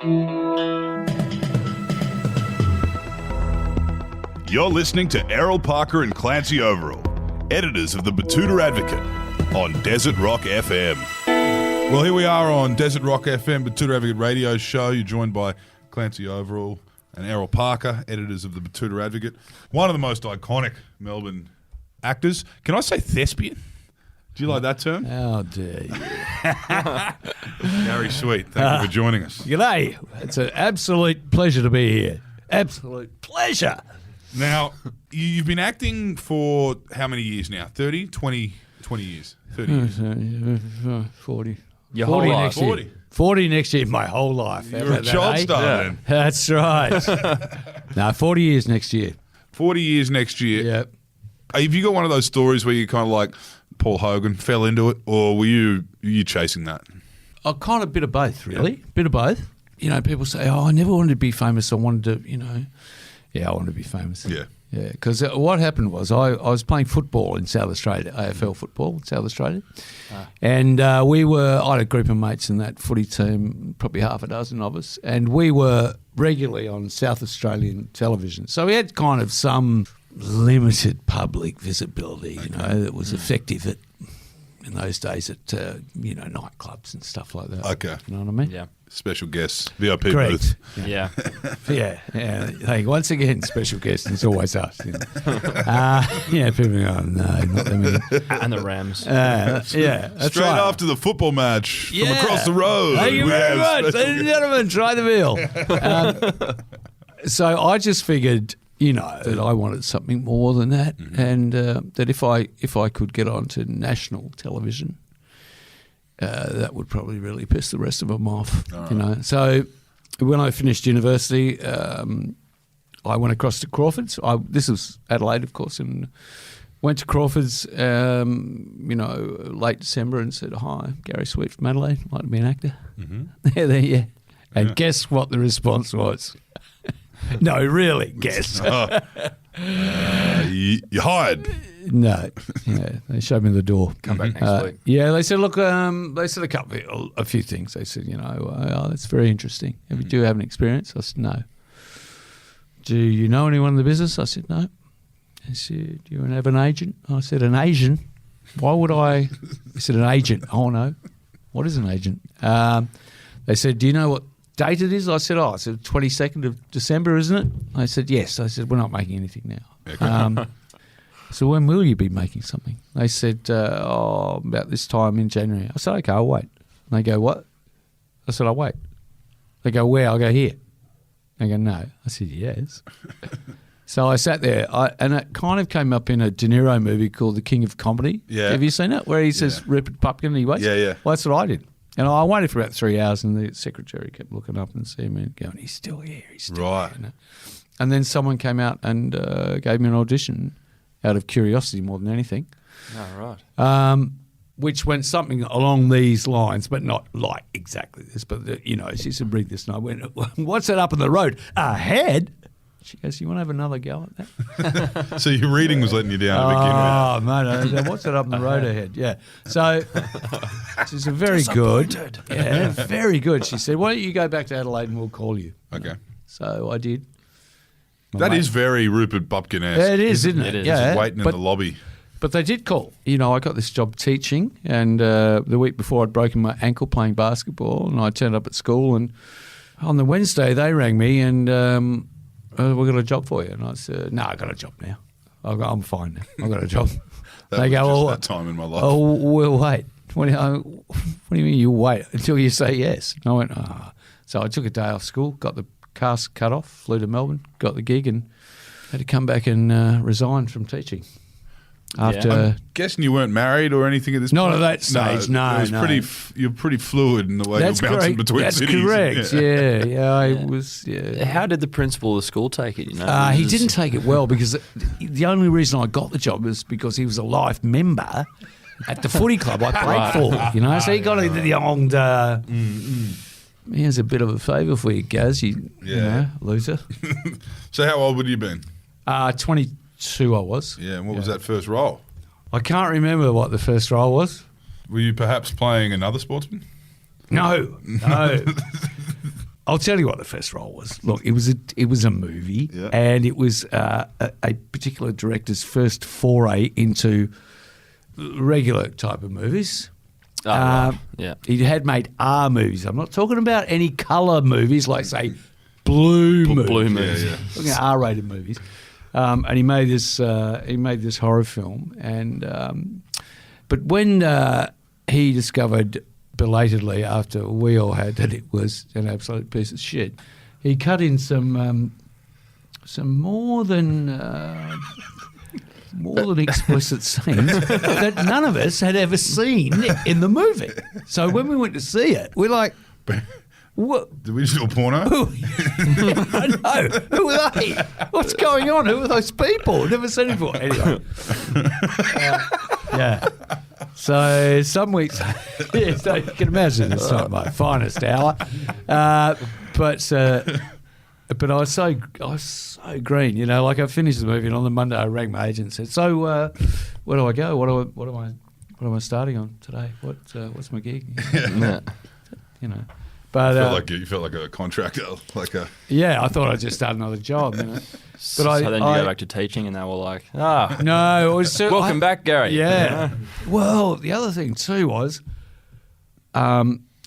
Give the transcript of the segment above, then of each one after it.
You're listening to Errol Parker and Clancy Overall, editors of the Batuta Advocate, on Desert Rock FM. Well, here we are on Desert Rock FM, Batuta Advocate radio show. You're joined by Clancy Overall and Errol Parker, editors of the Batuta Advocate. One of the most iconic Melbourne actors. Can I say thespian? Do you like that term? How dare you? Gary Sweet, thank you for joining us. G'day. It's an absolute pleasure to be here. Absolute pleasure. Now, you've been acting for how many years now? 30, 20 years? 30 years? 40. Your 40 whole life. next year. 40. 40 next year, my whole life. You're a child star then. That's right. No, 40 years next year. 40 years next year. Yep. Have you got one of those stories where you kind of like Paul Hogan fell into it, or were you chasing that? Oh, kind of bit of both, really. Bit of both. You know, people say, oh, I never wanted to be famous. I wanted to, you know. Yeah, I wanted to be famous. Yeah. Yeah, because what happened was I was playing football in South Australia, AFL football in South Australia. And I had a group of mates in that footy team, probably half a dozen of us, and we were regularly on South Australian television. So we had kind of some limited public visibility, you know, that was effective in those days at, nightclubs and stuff like that. Okay. You know what I mean? Yeah. Special guests, VIP Correct. booth. Yeah. Yeah. Hey, once again, special guest. It's always us. You know. People go, no, not them again. And the Rams. Yeah, that's Straight right. after the football match from Yeah. across the road. Thank you we very have much, special ladies and gentlemen. Try the meal. So I just figured, you know, that I wanted something more than that, and that if I could get onto national television, that would probably really piss the rest of them off. You know. So when I finished university, I went across to Crawford's. This was Adelaide, of course, and went to Crawford's, late December, and said, "Hi, Gary Sweet from Adelaide. I'd like to be an actor." Yeah. And guess what the response was? No, really, guess. You hired. No, yeah, they showed me the door. Come back next week. Yeah, they said, look, they said a few things. They said, that's very interesting. Do you have an experience? I said, no. Do you know anyone in the business? I said, no. They said, do you have an agent? I said, an Asian? Why would I? They said, an agent. Oh, no. What is an agent? They said, do you know what date it is? I said, it's the 22nd of December, isn't it? I said, yes. I said, we're not making anything now. So when will you be making something? They said, about this time in January. I said, okay, I'll wait. And they go, what? I said, I'll wait. They go, where? I'll go, here. They go, no. I said, yes. So I sat there, and it kind of came up in a De Niro movie called The King of Comedy. Yeah. Have you seen it? Where he says, Rupert Pupkin, and he waits? Yeah. Well, that's what I did. And I waited for about 3 hours, and the secretary kept looking up and seeing me and going, he's still here, he's still Right. here. You know? And then someone came out and gave me an audition out of curiosity more than anything. Oh, right. Which went something along these lines, but not like exactly this. But, she said, read this. And I went, what's that up on the road? Ahead? She goes, you want to have another go at that? So your reading was letting you down to begin with. Oh, mate, what's that up on the road ahead? Yeah. So she said, very good. Yeah, very good. She said, why don't you go back to Adelaide and we'll call you. Okay. So I did. That is very Rupert Pupkin-esque. It is, isn't it? It is. Yeah. Just waiting in the lobby. But they did call. I got this job teaching, and the week before I'd broken my ankle playing basketball, and I turned up at school, and on the Wednesday they rang me and we've got a job for you. And I said, no, I got a job now. I'm fine now. I've got a job. That was just that time in my life. Oh, we'll wait. What do you mean you wait until you say yes? And I went, So I took a day off school, got the cast cut off, flew to Melbourne, got the gig, and had to come back and resign from teaching. After I'm guessing you weren't married or anything at this point? Not at that stage, no. It was you're pretty fluid in the way That's you're bouncing correct. between That's cities. correct. Yeah, I was. Yeah. How did the principal of the school take it? He didn't take it well because the only reason I got the job was because he was a life member at the footy club I played for. So he got into the old. Here's a bit of a favour for you, Gaz. You know, loser. So how old would you been? 22 I was. Yeah, and what was that first role? I can't remember what the first role was. Were you perhaps playing another sportsman? No. I'll tell you what the first role was. Look, it was a movie, Yeah. and it was a particular director's first foray into regular type of movies. Oh, right. Yeah. He had made R movies. I'm not talking about any colour movies like, say, blue movies. Blue movies. Yeah. Looking at R-rated movies, and he made this horror film. And but when he discovered belatedly, after we all had, that it was an absolute piece of shit, he cut in some more than explicit scenes that none of us had ever seen in the movie. So when we went to see it, we're like, what? The original porno? I know. Who are they? What's going on? Who are those people? Never seen it before. Anyway. Yeah. So some weeks, yeah, so you can imagine it's not my finest hour. But I was so green, you know. Like I finished the movie, and on the Monday I rang my agent and said, "So where do I go? What am I starting on today? What's my gig?" You know. But You felt like a contractor, yeah, I thought I'd just start another job, you know. So then you go back to teaching, and they were like, no, it was welcome back, Gary. Yeah. Well, the other thing too was, I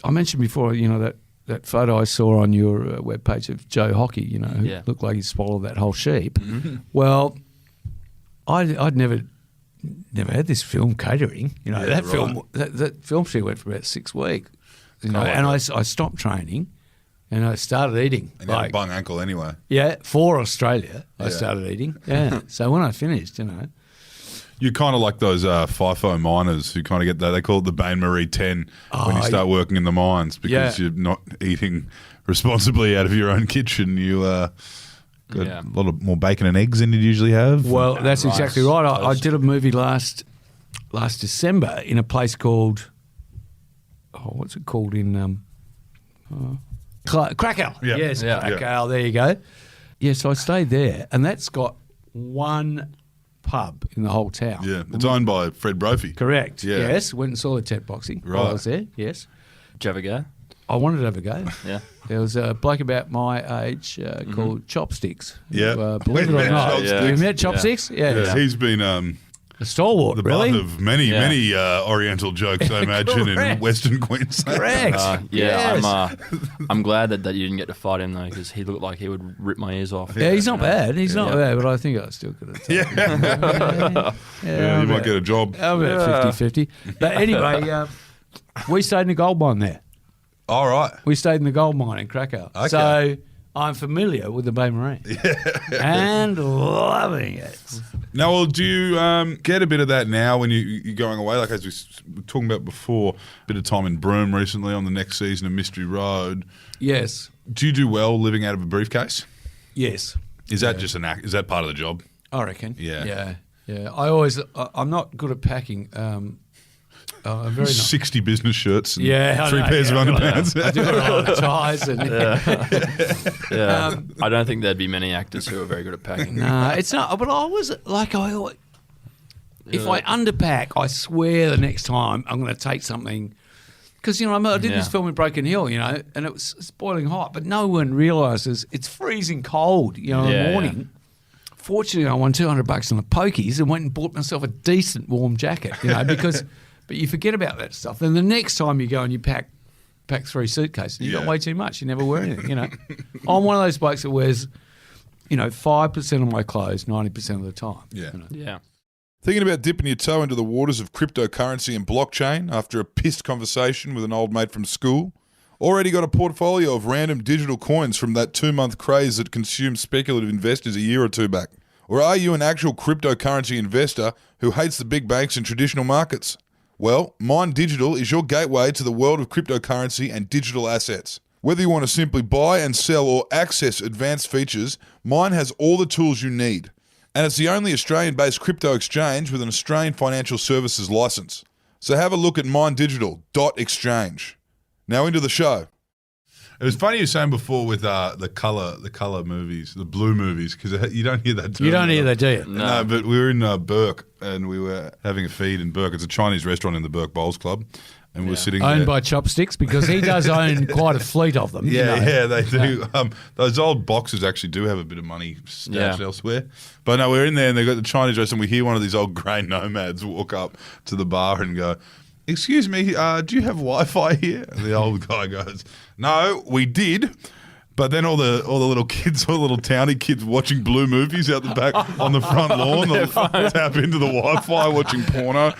mentioned before, you know, that photo I saw on your webpage of Joe Hockey, you know, who looked like he swallowed that whole sheep. Mm-hmm. Well, I'd never had this film catering, you know. That film shoot went for about 6 weeks. You know, and I stopped training, and I started eating. And you had a bung ankle anyway. Yeah, for Australia, I started eating. Yeah, so when I finished, you know, You're kind of like those FIFO miners who kind of get that. They call it the Bain Marie 10 when you start working in the mines because you're not eating responsibly out of your own kitchen. You got a lot of more bacon and eggs than you usually have. Well, that's exactly right. I did a movie last December in a place called. Oh, what's it called in Krakow? Yeah. Yes, Yeah. Krakow. There you go. Yeah, so I stayed there, and that's got one pub in the whole town. Yeah, it's owned by Fred Brophy. Correct. Yeah. Yes, went and saw the tent boxing while I was there. Yes. Did you ever go? I wanted to have a go. Yeah. There was a bloke about my age called Chopsticks. Yeah. Believe it or not. Chopsticks. Have you met Chopsticks? Yeah. Yeah. He's been A stalwart, the really. butt of many Oriental jokes, I imagine, in Correct. Western Queensland. Correct. Yes. I'm glad that you didn't get to fight him though, because he looked like he would rip my ears off. Yeah, he's not bad. He's not bad, but I think I still could have. Yeah, you might get a job. I'm about 50-50. But anyway, we stayed in the gold mine there. All right. We stayed in the gold mine in Krakow. Okay. So I'm familiar with the Bain Marie. And loving it. Now, well, do you get a bit of that now when you're going away? Like as we were talking about before, a bit of time in Broome recently on the next season of Mystery Road. Yes. Do you do well living out of a briefcase? Yes. Is that just an act? Is that part of the job? I reckon. Yeah. Yeah. I'm not good at packing. I'm very not. 60 business shirts and Yeah, I 3 know, pairs of underpants. I do a lot of ties and Yeah. I don't think there'd be many actors who are very good at packing. no, it's not. But I was like, if I underpack, I swear the next time I'm going to take something. Because, you know, I did this film in Broken Hill, you know, and it's boiling hot, but no one realises it's freezing cold, you know, in the morning. Fortunately, I won $200 on the pokies and went and bought myself a decent warm jacket, you know, because. But you forget about that stuff. Then the next time you go and you pack 3 suitcases, you got way too much. You never wear anything, you know. I'm one of those blokes that wears, you know, 5% of my clothes 90% of the time. Yeah. You know? Yeah. Thinking about dipping your toe into the waters of cryptocurrency and blockchain after a pissed conversation with an old mate from school? Already got a portfolio of random digital coins from that 2-month craze that consumed speculative investors a year or two back? Or are you an actual cryptocurrency investor who hates the big banks and traditional markets? Well, Mind Digital is your gateway to the world of cryptocurrency and digital assets. Whether you want to simply buy and sell or access advanced features, Mind has all the tools you need. And it's the only Australian-based crypto exchange with an Australian financial services license. So have a look at minddigital.exchange. Now into the show. It was funny you were saying before with the colour movies, the blue movies, because you don't hear that term. You don't hear that, do you? No, but we were in Burke and we were having a feed in Burke. It's a Chinese restaurant in the Burke Bowls Club. and we're sitting Owned there. by Chopsticks, because he does own quite a fleet of them. Yeah, you know. yeah, they do. Those old boxes actually do have a bit of money stashed elsewhere. But no, we're in there and they've got the Chinese restaurant. We hear one of these old grey nomads walk up to the bar and go, "Excuse me, do you have Wi-Fi here?" And the old guy goes, "No, we did." But then all the little kids, all the little towny kids watching blue movies out the back on the front lawn, they'll tap into the Wi-Fi watching porno.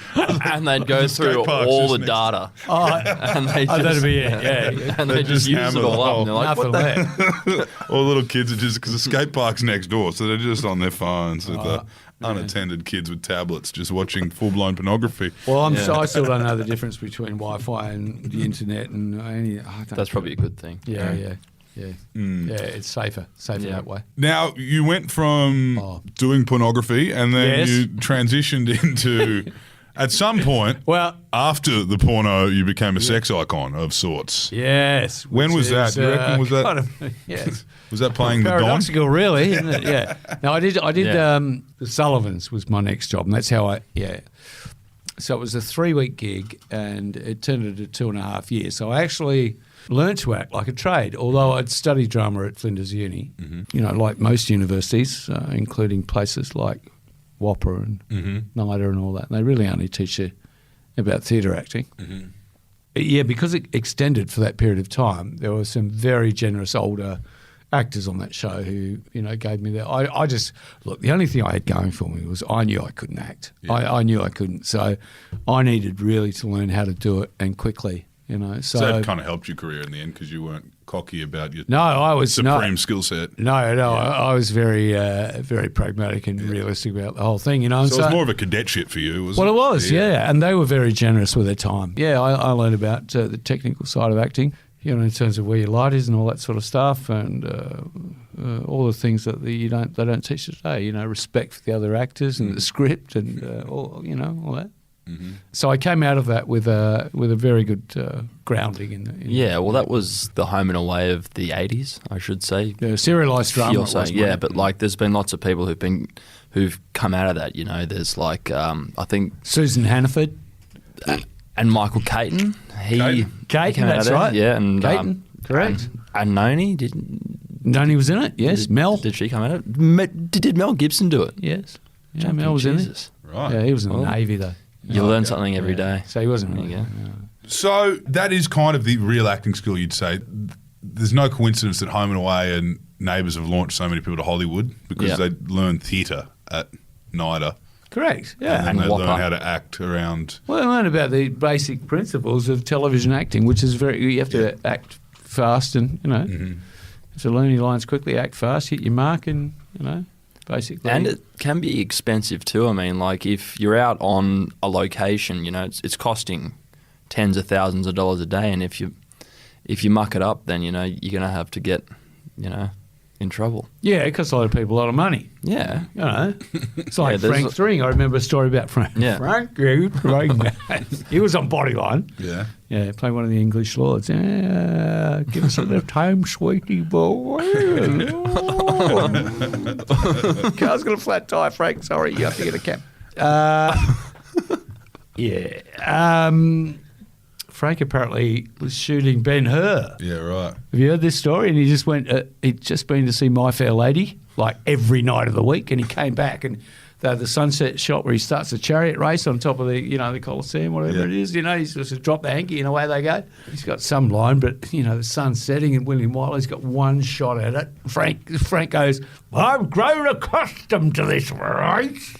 And they'd go through park's all just the next. data. Oh, And they just, that'd be it. Yeah. And they just use hammer it all the up. whole- And they're like, Nothing what the left. All the little kids are just, because the skate park's next door, so they're just on their phones with the unattended kids with tablets just watching full-blown pornography. Well, I still don't know the difference between Wi-Fi and the internet and any. That's probably a good thing. Yeah. Yeah, it's safer that way. Now, you went from doing pornography and then Yes. you transitioned into, at some point, Well, after the porno, you became a sex icon of sorts. yes. When which was that? is, Do you reckon was that- kind of, yes. Was that playing the Don? Paradoxical, really, isn't it? Yeah. No, I did. Yeah. The Sullivans was my next job, and that's how I. Yeah. So it was a 3-week gig, and it turned into 2.5 years. So I actually learned to act like a trade, although I'd studied drama at Flinders Uni. You know, like most universities, including places like Whopper and NIDA and all that. And they really only teach you about theatre acting. Yeah, because it extended for that period of time, there were some very generous older actors on that show who, you know, gave me that. I just, look, the only thing I had going for me was I knew I couldn't act. I knew I couldn't. So I needed really to learn how to do it, and quickly, you know. So that kind of helped your career in the end because you weren't cocky about your No, I was supreme skill set. No, I was very, very pragmatic and realistic about the whole thing, you know. And So it was more of a cadetship for you, was it? well, it was, yeah. And they were very generous with their time. Yeah, I learned about the technical side of acting, you know, in terms of where your light is and all that sort of stuff, and all the things that they don't teach today. You know, respect for the other actors and the script and all that. So I came out of that with a very good grounding in Yeah, well, that was the home and away of the 80s, I should say. serialised drama. You're it was, saying, yeah, mate. but like there's been lots of people who've come out of that, you know. There's like, I think, Susan Hannaford. and Michael Caton. He Caton, came out that's of there. right. Yeah, and Caton, correct. And Noni didn't. Noni was in it, yes. Mel. Did she come out of it? Did Mel Gibson do it? Yes. Yeah, Jumping Mel was Jesus. in Right. it. Yeah, he was in the Well, Navy, though. You learn something every day. So he wasn't There you really. go. So that is kind of the real acting skill, you'd say. There's no coincidence that Home and Away and Neighbours have launched so many people to Hollywood because Yeah. they learn theatre at NIDA. Correct, And yeah. then And they Whopper. learn how to act around. Well, I learned about the basic principles of television acting, which is you have to act fast and, you know, you have to learn your lines quickly, act fast, hit your mark and, you know, basically. And it can be expensive too. I mean, like if you're out on a location, you know, it's costing tens of thousands of dollars a day, and if you muck it up, then you know you're going to have to get, you know, in trouble. Yeah, it costs a lot of people a lot of money. Yeah. You know, it's like there's Frank Thring. I remember a story about Frank. Yeah. Frank, he was on Bodyline. Yeah. Yeah, playing one of the English lords. Yeah, give us a little time, sweetie boy. Car's got a flat tire, Frank. Sorry, you have to get a cab. Frank apparently was shooting Ben-Hur. Yeah, right. Have you heard this story? And he just went, he'd just been to see My Fair Lady, like every night of the week, and he came back and they had the sunset shot where he starts the chariot race on top of the, you know, the Colosseum, whatever it is, you know, he's just drop the hanky and away they go. He's got some line, but, you know, the sun's setting and William Wiley's got one shot at it. Frank goes, I've grown accustomed to this race.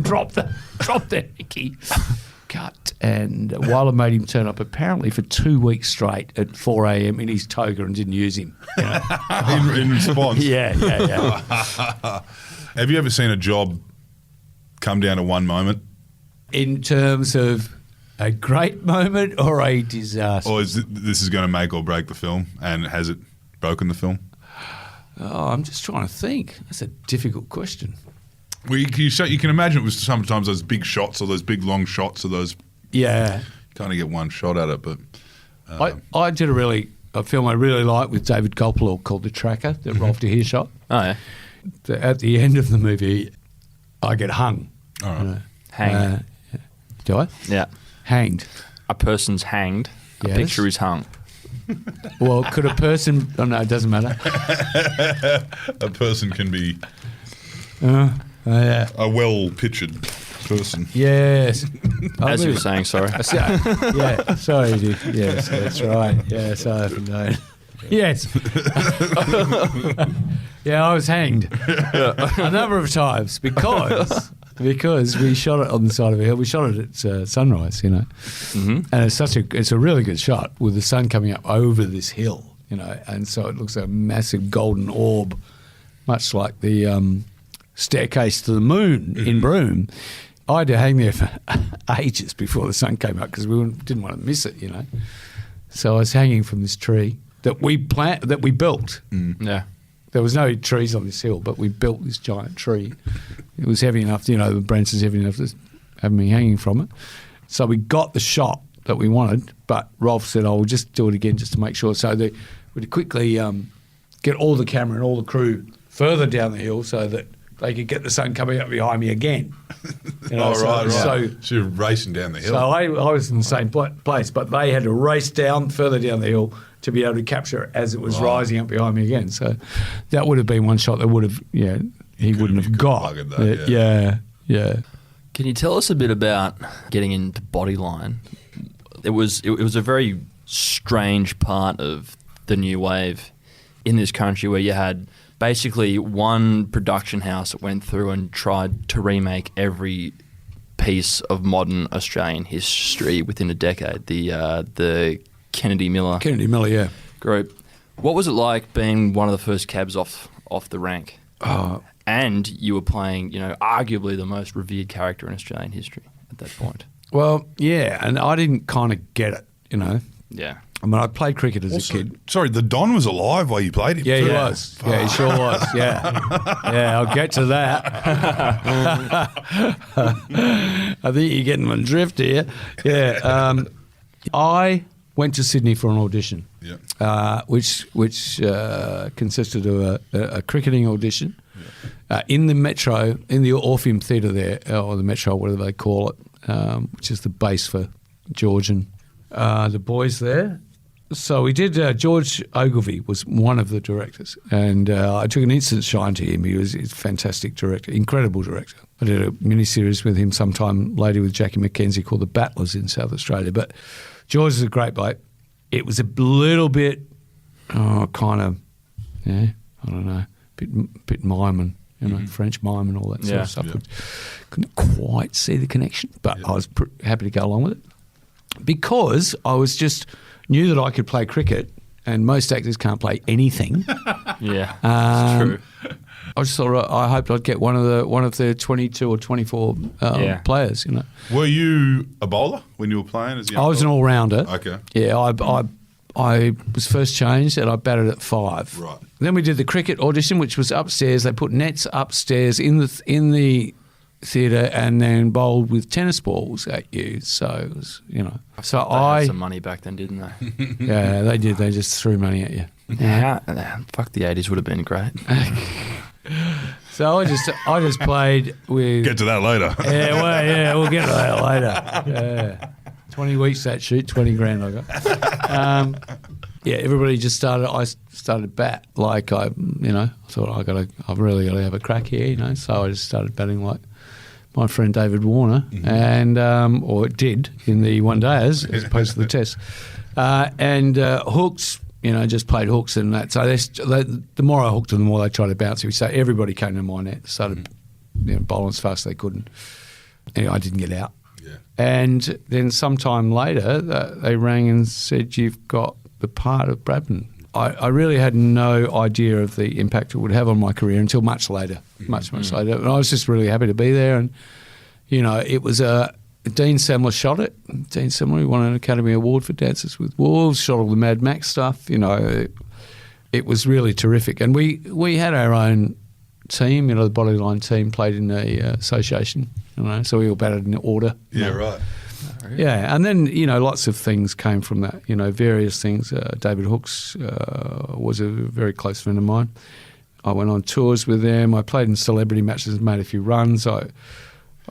Drop the hanky. Cut. And Wilder made him turn up apparently for 2 weeks straight at 4 a.m. in his toga and didn't use him. You know? In response. Yeah. Have you ever seen a job come down to one moment? In terms of a great moment or a disaster? Or this is going to make or break the film? And has it broken the film? Oh, I'm just trying to think. That's a difficult question. Well, you can imagine it was sometimes those big shots or those big long shots or those. Yeah. Kind of get one shot at it, but. I did a film I really liked with David Coppola called The Tracker that Rolf de Heer shot. Oh yeah. At the end of the movie, I get hung. All right. Hanged. Do I? Yeah. Hanged. a person's hanged, a Yes. picture is hung. Well, could a person? Oh no, it doesn't matter. A person can be Yeah. a well-pictured person. Yes. As you were saying, sorry. Yeah. Sorry, dude. Yes, that's right. Yes, I often don't. Yes. Yeah, I was hanged a number of times because we shot it on the side of a hill. We shot it at sunrise, you know, and it's a really good shot with the sun coming up over this hill, you know, and so it looks like a massive golden orb, much like the staircase to the moon in Broome. I had to hang there for ages before the sun came up because we didn't want to miss it, you know. So I was hanging from this tree that we built. Yeah. There was no trees on this hill, but we built this giant tree. It was heavy enough, you know, the branches heavy enough to have me hanging from it. So we got the shot that we wanted, but Rolf said, "Oh, we'll just do it again just to make sure." So we'd quickly get all the camera and all the crew further down the hill so that they could get the sun coming up behind me again. You know, Right. So you're racing down the hill. so I was in the same place, but they had to race further down the hill to be able to capture it as it was rising up behind me again. So that would have been one shot that would have, he wouldn't have got. That, Yeah. Can you tell us a bit about getting into Bodyline? It was a very strange part of the new wave in this country where you had basically one production house that went through and tried to remake every piece of modern Australian history within a decade. The Kennedy Miller Yeah. group. What was it like being one of the first cabs off the rank? And you were playing, arguably the most revered character in Australian history at that point. Well, yeah, and I didn't kind of get it, you know. Yeah. I mean, I played cricket as a kid. Sorry, the Don was alive while you played him. Yeah, too. he was. Yeah, he sure was. Yeah. Yeah, I'll get to that. I think you're getting my drift here. Yeah. I went to Sydney for an audition, which consisted of a cricketing audition in the Metro, in the Orpheum Theatre there, or the Metro, whatever they call it, which is the base for George and the boys there. So we did. George Ogilvie was one of the directors, and I took an instant shine to him. He's a fantastic director, incredible director. I did a mini-series with him sometime later with Jackie McKenzie called The Battlers in South Australia. But George is a great bloke. It was a little bit, kind of, I don't know, bit mime and, French mime and all that sort of stuff. Yeah. Couldn't quite see the connection, but I was happy to go along with it because I knew that I could play cricket, and most actors can't play anything. Yeah, that's true. I just thought I hoped I'd get one of the 22 or 24 players. You know, Were you a bowler when you were playing as a young I was an fella? all-rounder. Okay. Yeah, I was first changed and I batted at 5. Right. Then we did the cricket audition, which was upstairs. They put nets upstairs in the theatre and then bowled with tennis balls at you. So it was, So They had some money back then, didn't they? Yeah, they did. They just threw money at you. Fuck, the 80s would have been great. So I just played with. Get to that later. We'll get to that later. Yeah. 20 weeks that shoot, 20 grand I got. Everybody just started. I started bat like I thought I've really got to have a crack here, So I just started batting like my friend David Warner, and or it did in the one days as opposed to the test, and hooks. Just played hooks and that. So the more I hooked them, the more they tried to bounce me. So everybody came to my net, started bowling as fast as they could. And anyway, I didn't get out. Yeah. And then sometime later, they rang and said, "You've got the part of Bradman." I really had no idea of the impact it would have on my career until much later, much later. And I was just really happy to be there. And, it was Dean Semler shot it. Dean Semler won an Academy Award for Dances with Wolves, shot all the Mad Max stuff. It was really terrific. And we had our own team, the Bodyline team played in the association, so we all batted in order. Yeah, right. Yeah, and then, lots of things came from that, various things. David Hooks was a very close friend of mine. I went on tours with them. I played in celebrity matches and made a few runs.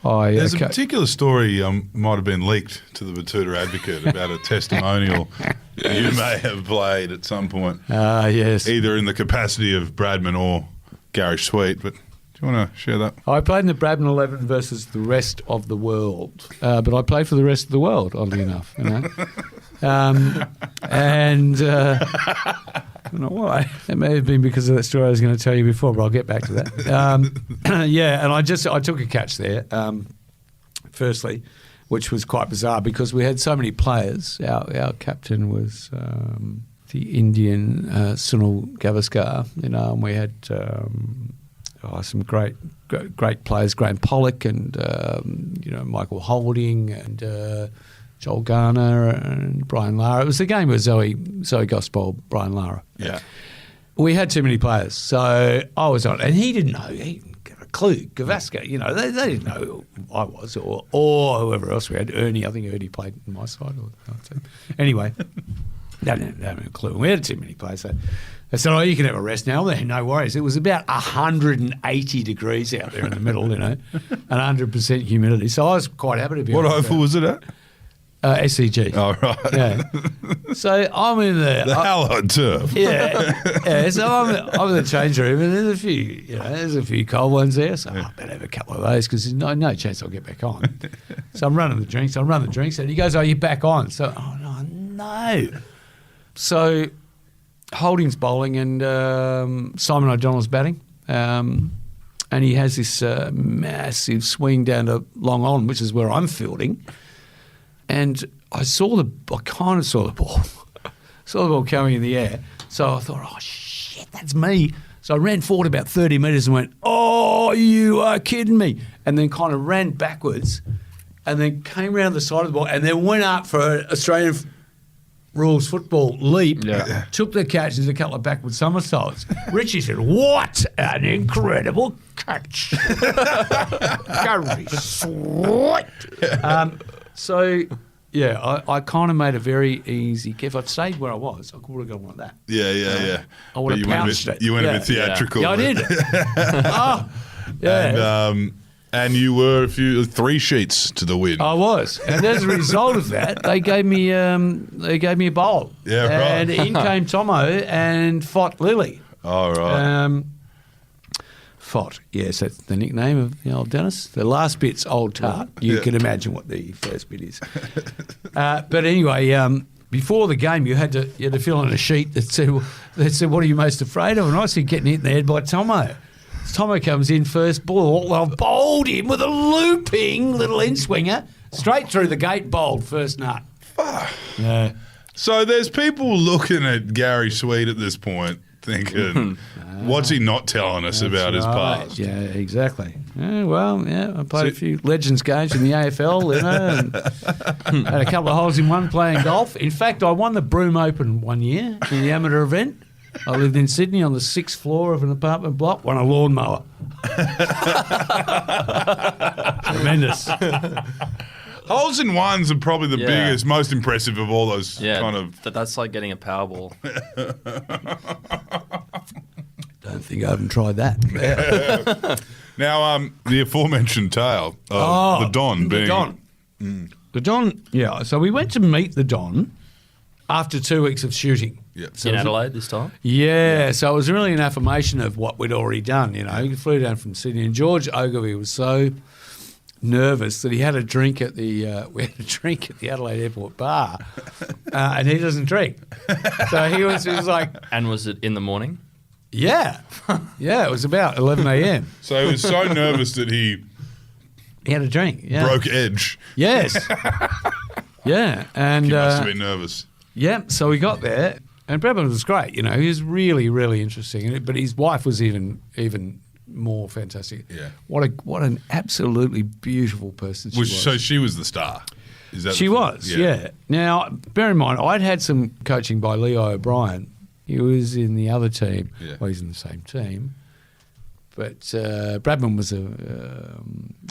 There's a particular story might have been leaked to the Batuta Advocate about a testimonial you may have played at some point. Yes. Either in the capacity of Bradman or Gary Sweet, but do you want to share that? I played in the Bradman 11 versus the rest of the world, but I played for the rest of the world, oddly enough. You know? I don't know why. It may have been because of that story I was going to tell you before, but I'll get back to that. Yeah, and I took a catch there, firstly, which was quite bizarre because we had so many players. Our captain was the Indian Sunil Gavaskar, you know, and we had some great players, Graham Pollock and Michael Holding and Joel Garner and Brian Lara. It was the game with Zoe Gospel, Brian Lara. Yeah. We had too many players, so I was on, and he didn't know. He didn't get a clue. Gavaskar, you know, they didn't know who I was or whoever else we had. Ernie, I think Ernie played on my side. Anyway, they didn't have a clue. We had too many players. So they said, you can have a rest now. No worries. It was about 180 degrees out there in the middle, you know, and 100% humidity. So I was quite happy to be What oval was it at? SCG. Oh, right. Yeah. So I'm in The hallowed turf. Yeah. So I'm in the change room, and there's a few cold ones there. So I better have a couple of those because there's no chance I'll get back on. So I'm running the drinks, and he goes, "Oh, you're back on." So no. So Holding's bowling, and Simon O'Donnell's batting, and he has this massive swing down to long on, which is where I'm fielding. And I kind of saw the ball. Saw the ball coming in the air. So I thought, oh, shit, that's me. So I ran forward about 30 metres and went, oh, you are kidding me. And then kind of ran backwards and then came around the side of the ball and then went up for an Australian rules football leap, took the catch, did a couple of backward somersaults. Richie said, what an incredible catch. Gary Sweet. So, yeah, I kind of made a very easy. If I'd stayed where I was, I would have gone like that. Yeah. I would have pounced it. You went a bit theatrical. Yeah, I did. Oh, yeah. And you were 3 sheets to the win. I was, and as a result of that, they gave me a bowl. Yeah, right. And in came Tomo and Fott Lily. Oh, right. Fott, yes, that's the nickname of the old Dennis. The last bit's Old Tart. You can imagine what the first bit is. But anyway, before the game, you had to fill in a sheet that said, "What are you most afraid of?" And I said, "Getting hit in the head by Tomo." Tomo comes in first ball. I bowled him with a looping little end swinger straight through the gate. Bowled first nut. Yeah. So there's people looking at Gary Sweet at this point, thinking, what's he not telling us about his past? Yeah, exactly. Yeah, I played a few Legends games in the AFL, you know, and had a couple of holes in one playing golf. In fact, I won the Broome Open one year in the amateur event. I lived in Sydney on the 6th floor of an apartment block, won a lawnmower. Tremendous. Holes in ones are probably the biggest, most impressive of all those kind of... That's like getting a Powerball. Don't think I haven't tried that. Now, the aforementioned tale of the Don being... The Don, yeah. So we went to meet the Don after 2 weeks of shooting. Yeah. So in Adelaide this time? Yeah, so it was really an affirmation of what we'd already done, you know. He flew down from Sydney, and George Ogilvie was so nervous that he had a drink at the we had a drink at the Adelaide Airport bar, and he doesn't drink. So he was like... And was it in the morning? Yeah. Yeah, it was about 11 a.m. So he was so nervous that he had a drink, yeah. broke edge. Yes. Yeah, and... He must have been nervous. Yeah, so we got there, and Bradman was great, you know. He was really, really interesting, but his wife was even more fantastic. Yeah. What an absolutely beautiful person she was. So she was the star. Is that she was, yeah. Now, bear in mind, I'd had some coaching by Leo O'Brien. He was in the other team. Yeah. Well, he's in the same team. But Bradman was a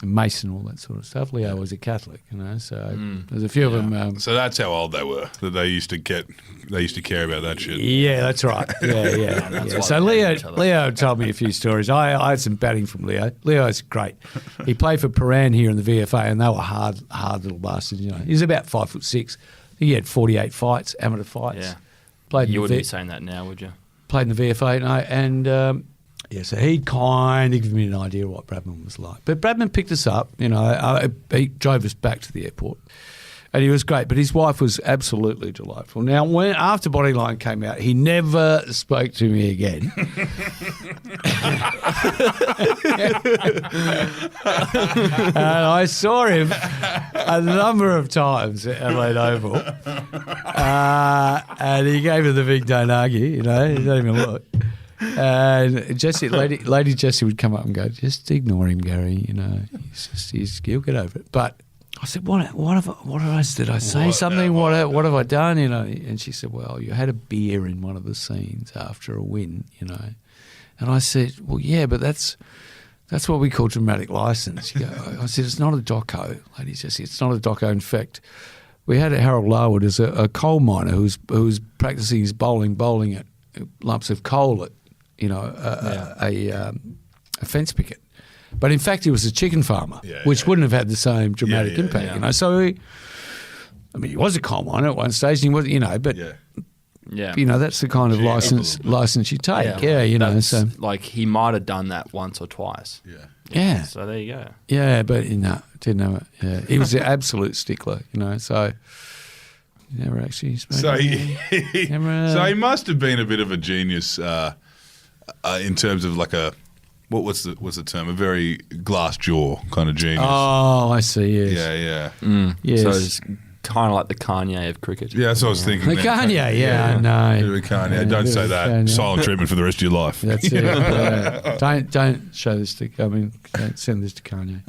Mason, all that sort of stuff. Leo was a Catholic, so there's a few of them. So that's how old they were, that they used to care about that shit. Yeah, that's right. Yeah. So Leo told me a few stories. I had some batting from Leo. Leo's great. He played for Paran here in the VFA, and they were hard little bastards. He's about 5'6". He had 48 fights, amateur fights. Yeah. Played You wouldn't be saying that now, would you? Played in the VFA, and so he kind of gave me an idea of what Bradman was like. But Bradman picked us up, he drove us back to the airport, and he was great. But his wife was absolutely delightful. Now, after Bodyline came out, he never spoke to me again. And I saw him a number of times at Adelaide Oval, and he gave her the big don't argue, he didn't even look. And Lady Jessie would come up and go, just ignore him, Gary. He'll get over it. But I said, what did I say something? What have I done? And she said, well, you had a beer in one of the scenes after a win, And I said, well, yeah, but that's what we call dramatic license. I said, it's not a doco, Lady Jessie. It's not a doco. In fact, we had Harold Larwood as a coal miner who was practicing his bowling at lumps of coal at a fence picket. But in fact, he was a chicken farmer, which wouldn't have had the same dramatic impact. So he was a coal miner at one stage, and he was, but that's the kind of license you take. So like he might have done that once or twice. Yeah. So there you go. Yeah, but didn't know it. Yeah, he was an absolute stickler. So. Never actually spoke. So he must have been a bit of a genius in terms of like what's the term? A very glass jaw kind of genius. Oh, I see. Yes. Yeah. Yes. So it's kind of like the Kanye of cricket. Yeah, that's what I was thinking. The Kanye, I know. Bit of a Kanye. Don't say that. Kanye. Silent treatment for the rest of your life. That's it. Yeah. Don't show this to. Don't send this to Kanye.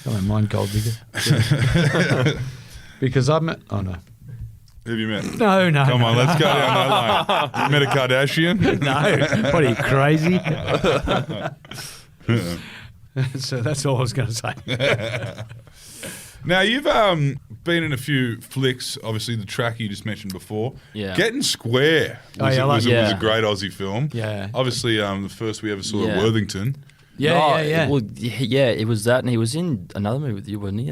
I don't mind gold digger. Yeah. Because I've met... Oh, no. Who have you met? No. Come on, let's go down that line. You met a Kardashian? No. What are you, crazy? So that's all I was going to say. Now, you've been in a few flicks. Obviously, the track you just mentioned before. Yeah. Getting Square was a great Aussie film. Yeah. Obviously, the first we ever saw at Worthington. Yeah. Well, it was that, and he was in another movie with you, wasn't he?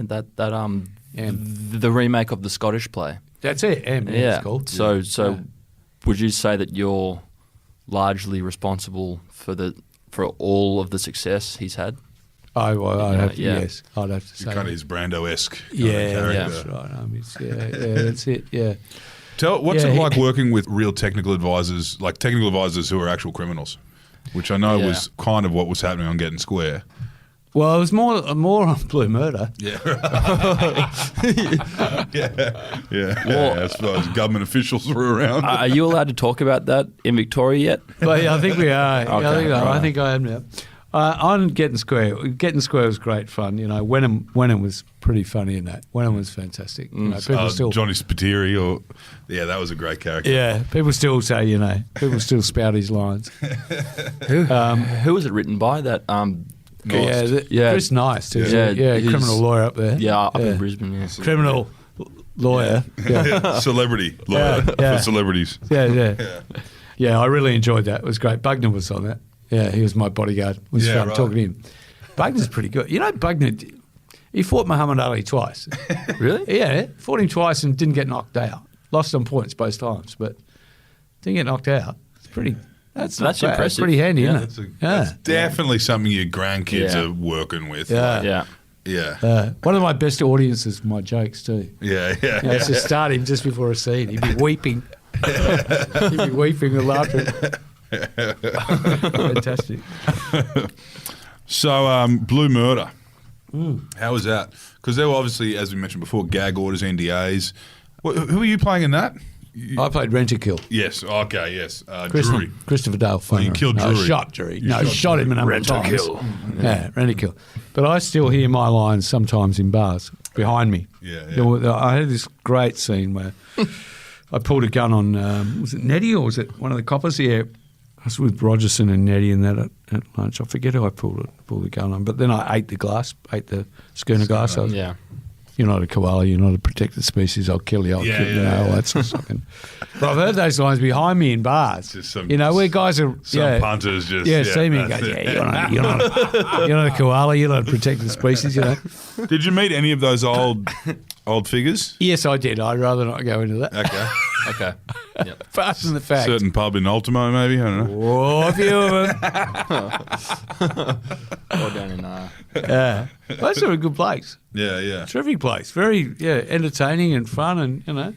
The remake of the Scottish play. That's it. It's called. So, would you say that you're largely responsible for all of the success he's had? I'd have to, yes. I'd have to say. Kind of his Brando-esque character. That's right. That's it. Yeah. What's it like working with real technical advisors, like technical advisors who are actual criminals, which I know was kind of what was happening on Getting Square. Well, it was more on Blue Murder. Yeah. I suppose government officials were around. Are you allowed to talk about that in Victoria yet? Well, I think we are. Okay, I think I am now. On Getting Square was great fun. Wenham was pretty funny in that. Wenham was fantastic. People still Johnny Spiteri, that was a great character. Yeah, people still say, people still spout his lines. Who was it written by? That Chris Nice too. Criminal lawyer up there. Yeah, up in Brisbane. Yeah, criminal lawyer. Yeah. Celebrity lawyer for celebrities. Yeah, I really enjoyed that. It was great. Bugner was on that. Yeah, he was my bodyguard. It was fun talking to him. Bugner's pretty good. Bugner, he fought Muhammad Ali twice. Really? Yeah, fought him twice and didn't get knocked out. Lost on points both times, but didn't get knocked out. It's pretty... That's impressive. That's pretty handy, isn't it? That's definitely something your grandkids are working with. Yeah. One of my best audiences, my jokes too. Yeah. It's to start him just before a scene. He'd be weeping. With laughter. Fantastic. So, Blue Murder. How was that? Because there were obviously, as we mentioned before, gag orders, NDAs. Who are you playing in that? I played Rent-A-Kill. Yes. Okay. Yes. Drury. Christopher Dale. You killed Drury. Shot Drury. Shot him a number of times. Yeah, Rent-A-Kill. But I still hear my lines sometimes in bars behind me. Yeah. I had this great scene where I pulled a gun on. Was it Nettie or was it one of the coppers? Yeah. I was with Rogerson and Nettie and that at lunch. I forget who I pulled the gun on, but then I ate the schooner glass. I was, Yeah. You're not a koala, you're not a protected species, I'll kill you, all that sort of stuff. But I've heard those lines behind me in bars. Just some- where guys are... Some punters just... see me and go, you're not a koala, you're not a protected species, Did you meet any of those old figures? Yes, I did. I'd rather not go into that. Okay. Okay. Yep. Fast in the fact. Certain pub in Ultimo, maybe? I don't know. Oh, a few of them. Or down in Yeah. Those are a good place. Yeah. Terrific place. Very, entertaining and fun and,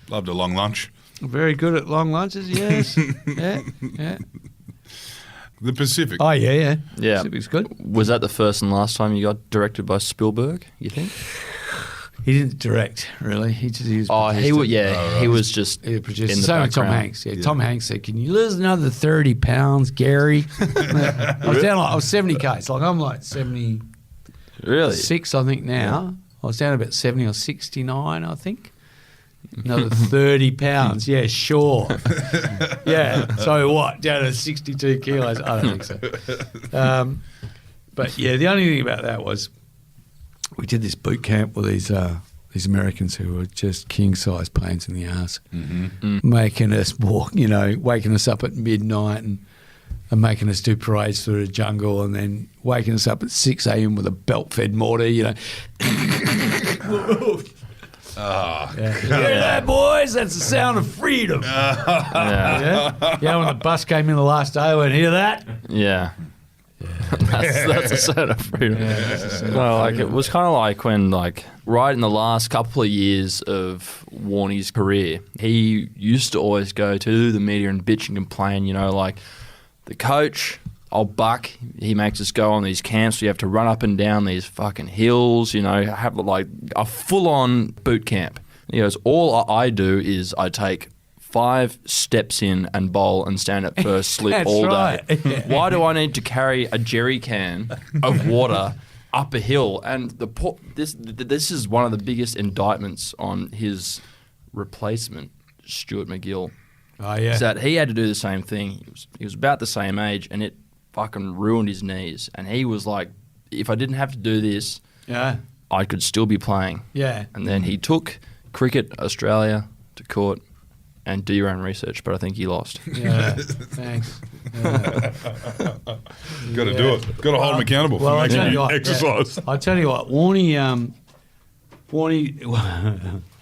Loved a long lunch. very good at long lunches, yes. yeah. The Pacific. Oh, yeah. Yeah. Pacific's good. Was that the first and last time you got directed by Spielberg, you think? He didn't direct, really. He was He was just he produced. in the Same with Tom background. Hanks. Yeah, Tom Hanks said, "Can you lose another 30 pounds, Gary?" I was 70 k's. Like I'm like 76, Really? I think now. I was down about 70 or 69, I think. Another 30 pounds. Yeah, sure. Yeah. So what? Down to 62 kilos. I don't think so. But yeah, the only thing about that was we did this boot camp with these Americans who were just king-size pains in the ass, making us walk, waking us up at midnight and making us do parades through the jungle and then waking us up at 6 a.m. with a belt-fed mortar, Hear that, boys? That's the sound of freedom. Yeah. When the bus came in the last day, I went, hear that? Yeah. That's a sign of freedom. It was kind of like when, right in the last couple of years of Warnie's career, he used to always go to the media and bitch and complain, the coach, old Buck, he makes us go on these camps. We have to run up and down these fucking hills, have a full-on boot camp. He goes, all I do is I take 5 steps in and bowl and stand at first slip That's all right. day. Why do I need to carry a jerry can of water up a hill? And this is one of the biggest indictments on his replacement, Stuart McGill. Oh, yeah. Is that he had to do the same thing. He was about the same age, and it fucking ruined his knees. And he was like, if I didn't have to do this, I could still be playing. Yeah. And then he took Cricket Australia to court and do your own research, but I think he lost. Yeah, thanks. Got to do it. Got to hold him accountable for I tell making you what, exercise. I tell you what, Warnie, I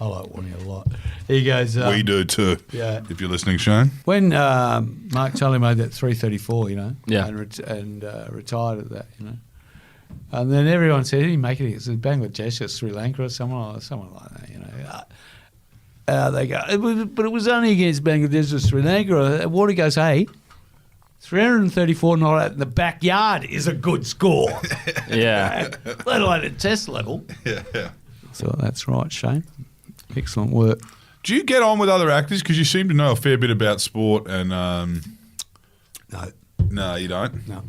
like Warnie a lot. He goes, We do too. Yeah. If you're listening, Shane. when Mark Tully made that 334, Yeah. and retired at that, and then everyone said, "Did he make it? It's Bangladesh or Sri Lanka or someone like that, they go, but it was only against Bangladesh or Sri Lanka. Warnie goes, hey, 334 not out in the backyard is a good score. Yeah. Let alone at test level. Yeah. So that's right, Shane. Excellent work. Do you get on with other actors? Because you seem to know a fair bit about sport and... No, you don't? No.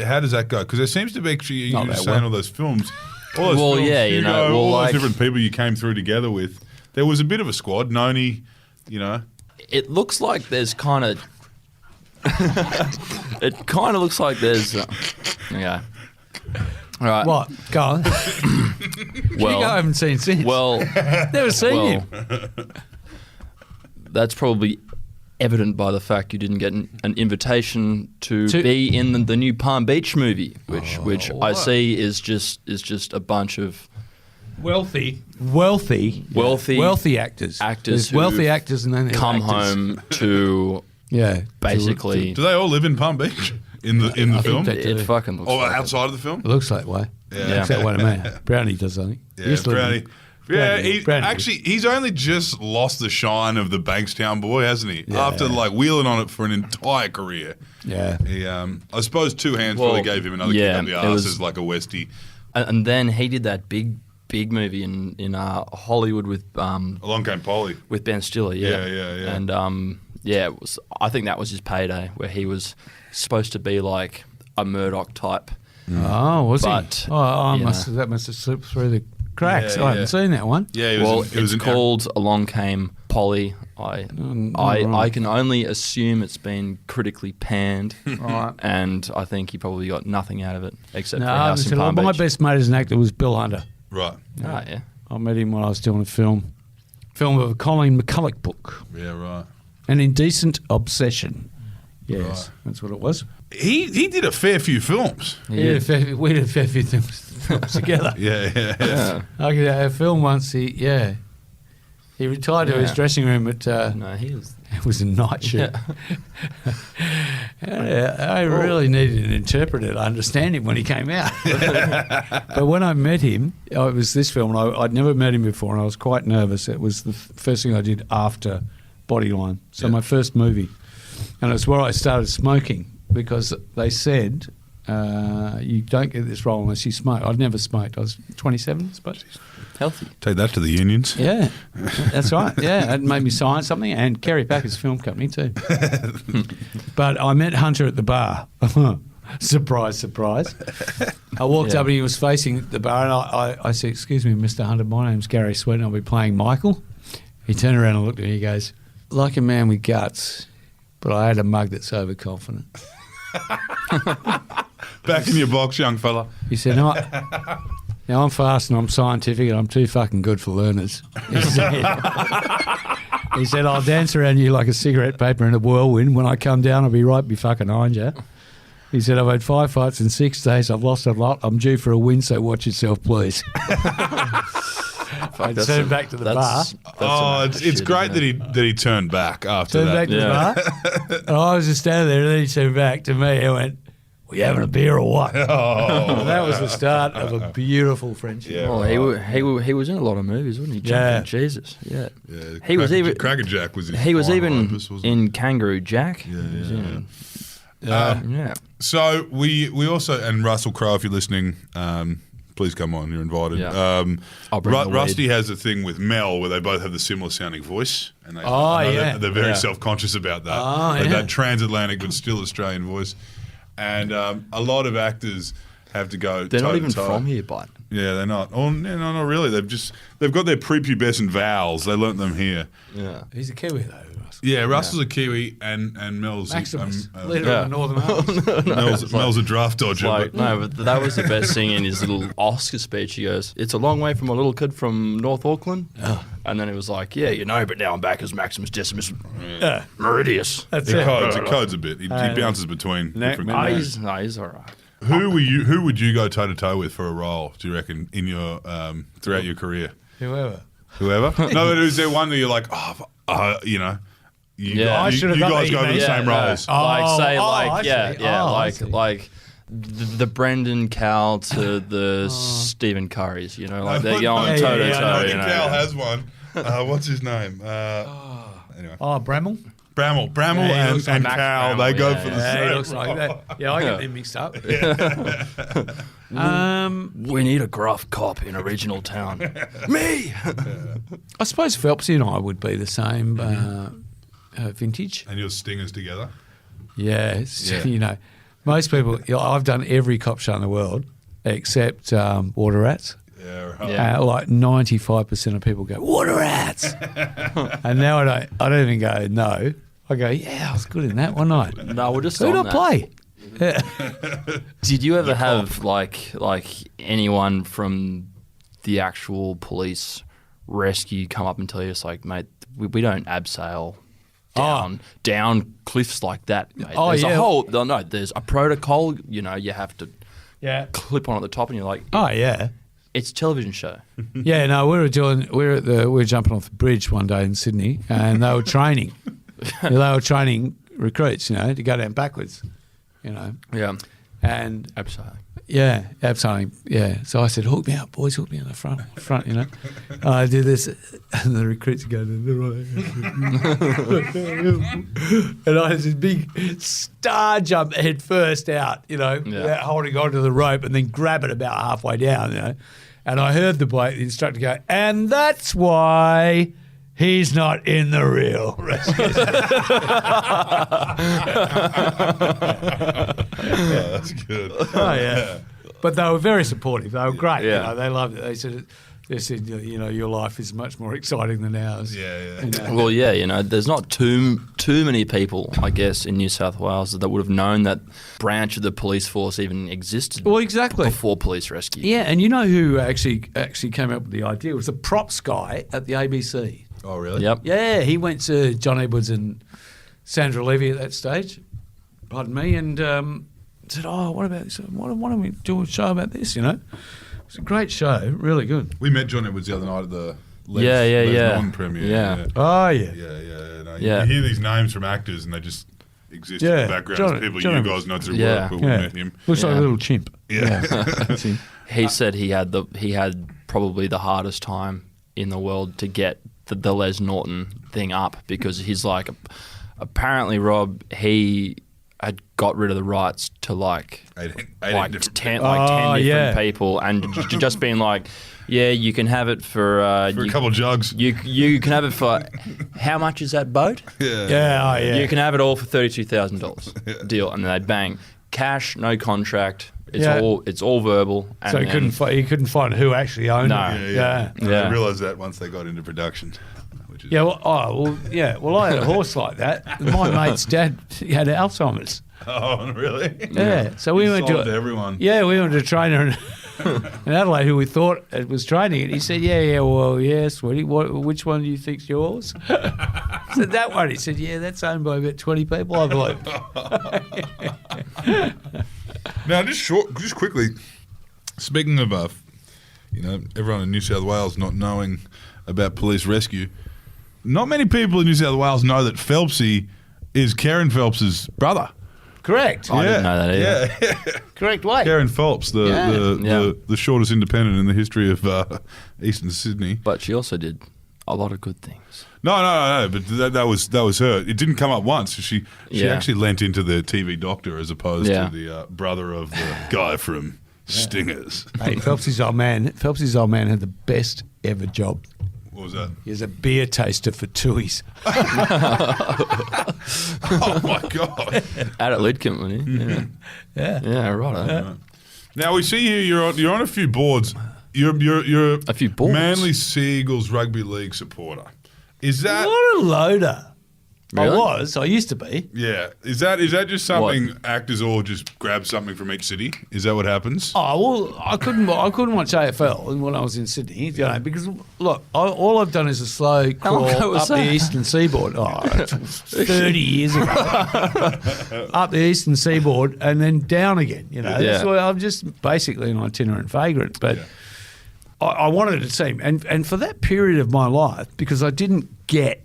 How does that go? Because there seems to be, you Not were that saying well. all those films. All those Well, films, yeah, Hugo, all like- those different people you came through together with. There was a bit of a squad. Noni, It looks like there's kind of... it kind of looks like there's... yeah. All right. What? Go on. Well, I haven't seen since. well, Never seen him. that's probably evident by the fact you didn't get an invitation to be in the new Palm Beach movie, which I see is just a bunch of Wealthy actors. There's who wealthy actors and then there's come actors. home to basically. do they all live in Palm Beach in the film? they do. It fucking looks Or like outside of the film? It looks that way. Yeah. Looks that way to me. Brownie does, I think. He Yeah, used to live Brownie. in- Yeah, Brownie. he's only just lost the shine of the Bankstown boy, hasn't he? Yeah. After wheeling on it for an entire career. Yeah. He, I suppose 2 hands Well, probably gave him another yeah, kick up the it arse was- as like a Westie. and then he did that big movie in Hollywood with Along came Polly. with Ben Stiller, yeah. Yeah. And it was, I think that was his payday, where he was supposed to be like a Murdoch type. Oh, was But, he? Oh, you that must have slipped through the cracks. Yeah, I haven't seen that one. Yeah, Well, it was it's called Along Came Polly. I can only assume it's been critically panned, Right. and I think he probably got nothing out of it except for No, House in Palm my Beach. best mate as an actor was Bill Hunter. Right. Ah, yeah. I met him when I was doing a film of a Colleen McCulloch book, Yeah, right. An Indecent Obsession. Yes, Right. that's what it was. He did a fair few films. We did a fair few things together. Yeah. I did a film once. He retired to his Yeah. dressing room at. No, he was. It was a night shoot. I really needed an interpreter to understand him when he came out. But when I met him, it was this film, and I'd never met him before, and I was quite nervous. It was the first thing I did after Bodyline, so my first movie. And it's where I started smoking, because they said, you don't get this role unless you smoke. I'd never smoked. I was 27, I suppose. Healthy. Take that to the unions. Yeah, that's right. Yeah, it made me sign something, and Kerry Packer's film company too. But I met Hunter at the bar. Surprise, surprise. I walked up and he was facing the bar, and I said, "Excuse me, Mr. Hunter, my name's Gary Sweet and I'll be playing Michael." He turned around and looked at me, he goes, "Like a man with guts, but I had a mug that's overconfident." Back in your box, young fella. He said, "No, now I'm fast and I'm scientific and I'm too fucking good for learners." He said, "I'll dance around you like a cigarette paper in a whirlwind. When I come down, I'll be right behind you." He said, "I've had 5 fights in 6 days. I've lost a lot. I'm due for a win, so watch yourself, please." I turned back to the bar. It's great that he turned back after Turned that. back to the bar. And I was just standing there, and then he turned back to me and went, "We having a beer or what?" Oh, That was the start of a beautiful friendship. Yeah. Oh, he was in a lot of movies, wasn't he? Yeah. Jesus, yeah. He was even Cracker Jack was his final even opus, wasn't he? in Kangaroo Jack. Yeah, He was yeah, in- Yeah. So we also, and Russell Crowe, if you're listening, please come on. You're invited. Yeah. I'll bring the Rusty weed. has a thing with Mel where they both have the similar sounding voice, and they, Oh, I know yeah. they're very Yeah. self-conscious about that. Oh, Like yeah. that transatlantic but still Australian voice, and a lot of actors have to go. They're not even toe-to-toe. from here, but Yeah, they're not. Oh, no, not really. They've got their prepubescent vowels. They learnt them here. yeah. He's a Kiwi, though. Yeah, Russell's a Kiwi, and Mel's Maximus, leader yeah. of the Northern Army. Mel's a draft dodger. Like, but no, but that was the best thing in his little Oscar speech. He goes, "It's a long way from a little kid from North Auckland." And then it was like, "Yeah, you know, but now I'm back as Maximus Decimus Yeah, Meridius." that's It it. codes a bit. He bounces between different no, characters. He's all right. Who would you go toe to toe with for a role? Do you reckon in your throughout your career? Whoever. Whoever? No, but is there one that you're like, you know, you Yeah. I guys, should've you got guys that, go for the yeah, same no. roles? Like say I like yeah, see. yeah, Oh, I see. like the Brendan Cowell to the Stephen Currys, you know, like they're going Yeah, toe to yeah, toe. I you think know. Cal has one. What's his name? Anyway, Oh, Bramall? Bramall Yeah, he and, looks like Max Cal, Bramall, they go yeah, for the yeah. same. Yeah, he looks like that. Yeah, I get them mixed up. We need a gruff cop in original town. Me. I suppose Phelpsy and I would be the same vintage. And your stingers together. Yeah, it's, Yeah. you know, most people, I've done every cop show in the world except Water Rats. Yeah, right. Yeah. Like 95% of people go, "Water Rats." And now I don't even go, "No." I go, "Yeah, I was good in that one night." No, we're just Who on did I that. play? Yeah. Did you ever have like anyone from the actual police rescue come up and tell you, it's like, "Mate, we don't abseil down cliffs like that, mate. Oh, there's yeah. a whole there's a protocol, you know, you have to Yeah. clip on at the top," and you're like, Oh, yeah. "It's a television show." Yeah, no, we were jumping off the bridge one day in Sydney, and they were training. They were training recruits, you know, to go down backwards, you know. Yeah. And Abseil. yeah, absolutely, yeah. So I said, "Hook me up, boys, hook me on the front, you know." I did this, and the recruits go, and I had this big star jump head first out, you know, without holding onto the rope, and then grab it about halfway down, you know. And I heard the instructor go, "And that's why he's not in the real rescue." That's good. Oh, yeah. But they were very supportive. They were great. Yeah. You know, they loved it. They said, They said, your life is much more exciting than ours. Yeah. You know? Well, yeah, there's not too many people, I guess, in New South Wales that would have known that branch of the police force even existed. Well, exactly. Before police rescue. Yeah, and you know who actually came up with the idea? It was the props guy at the ABC. Oh, really? Yep. Yeah, he went to John Edwards and Sandra Levy at that stage, pardon me, and said, what about this? Why don't we do a show about this, It's a great show, really good. We met John Edwards the other night at the Les Yeah. non-premiere. Yeah. Oh, yeah. Yeah. No, Yeah. You hear these names from actors and they just exist in Yeah. the background John- as people John you Edwards. guys know through Yeah. work, but we met him. Looks like a Yeah. little chimp. Yeah. He said he had probably the hardest time in the world to get the Les Norton thing up because he's like, apparently, Rob, he had got rid of the rights to like 18 10 different different people, and just being like, yeah, you can have it for a couple jugs. You can have it for how much is that boat? Yeah, You can have it all for $32,000 deal, and then they bang cash, no contract. It's all verbal. And So he couldn't find who actually owned No. it. Yeah. Yeah. I realised that once they got into production. Which is Yeah, well, I had a horse like that. My mate's dad, he had Alzheimer's. Oh, really? Yeah, so we went Sold to everyone. Yeah, we went to a trainer in Adelaide who we thought it was training it. He said, sweetie, which one do you think's yours? I said, that one. He said, yeah, that's owned by about 20 people, I believe. Now, just quickly, speaking of, everyone in New South Wales not knowing about police rescue, not many people in New South Wales know that Phelpsy is Karen Phelps's brother. Correct. I didn't know that either. Yeah. Correct way. Karen Phelps, the shortest independent in the history of Eastern Sydney. But she also did a lot of good things. No, but that was her. It didn't come up once. She actually lent into the TV doctor as opposed to the brother of the guy from Stingers. Hey, Phelpsy's old man had the best ever job. What was that? He was a beer taster for Tui's. Oh my God! Out at Lidcombe, wasn't he? Yeah. Yeah, right. Now we see here you're on a few boards. You're A few boards? Manly Seagulls rugby league supporter. Is that? What a loader. Really? I used to be. Yeah. Is that just something actors all just grab something from each city? Is that what happens? Oh, well, I couldn't watch AFL when I was in Sydney, because, look, all I've done is a slow crawl long ago was up the that? eastern seaboard. 30 years ago. Up the eastern seaboard and then down again, That's why I'm just basically an itinerant vagrant. But I wanted a team. And for that period of my life, because I didn't get...